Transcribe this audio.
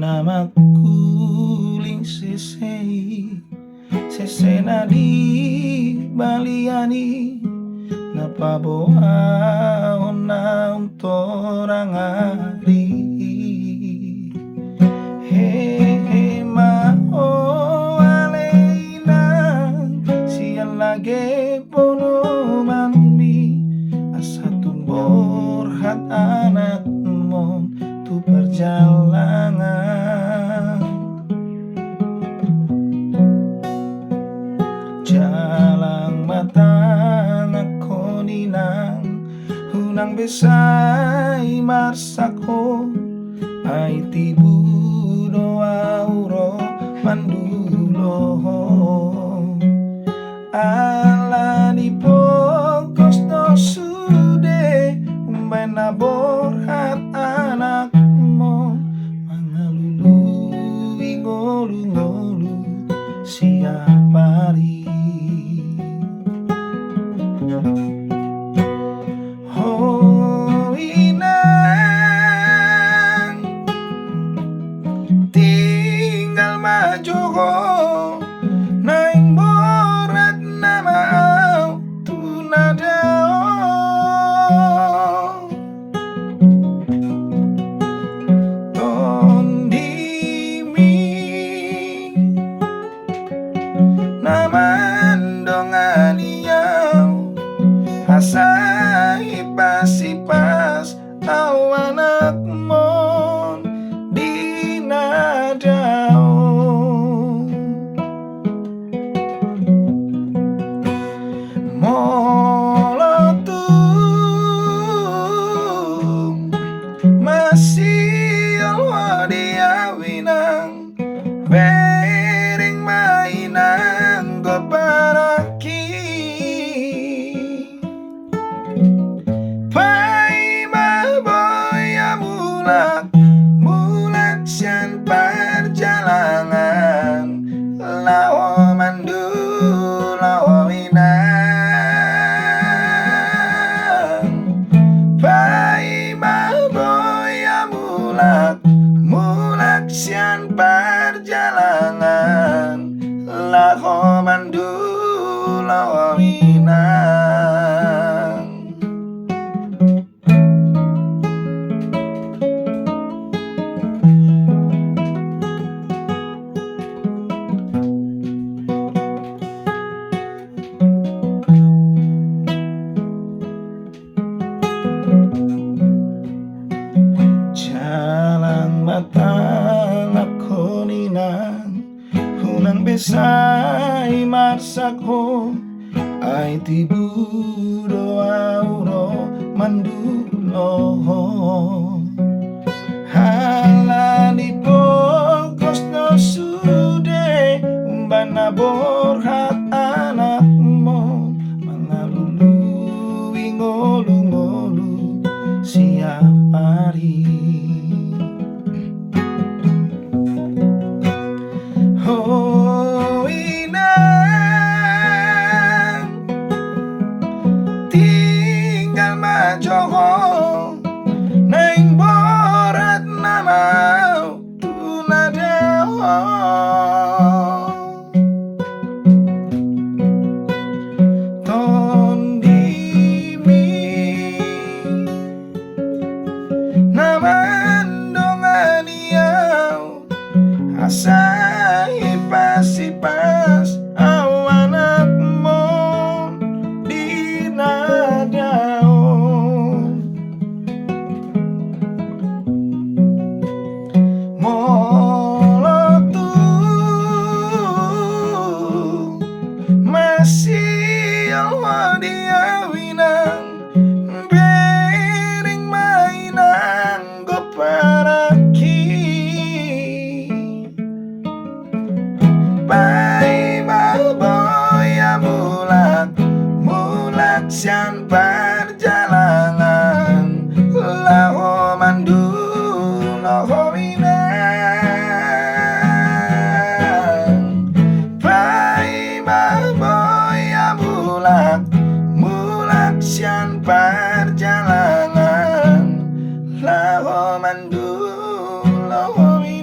Namaku ling sesena di baliani napaboa na untorang ari he mao aleina siang lagi pono mami asatun borhat anak mon tu perjalanan jalang matang ako ninang hunang besay marsako ay tibudo auro mandulo ala di pokos no sude umbay naborhat anak mo mga luluwi ngolu-ngolu siapa rin inang tinggal majogo naing borat nama au tunadao tondimi naman donganiau asai pas au anak mon dinadao molotung masih alwadi awinang bering mainang goparaki mulak sian perjalanan lawo mandu lawo minang pai maboya mulak sian perjalanan lawo mandu lawo minang. Jalang matang ako ninang hunang besay marsakho ay tibudo auro mandulo halani pokos no sude umban naborhat anak mo mga luluwi ngolu-ngolu siapa rin tinggal majogo lawami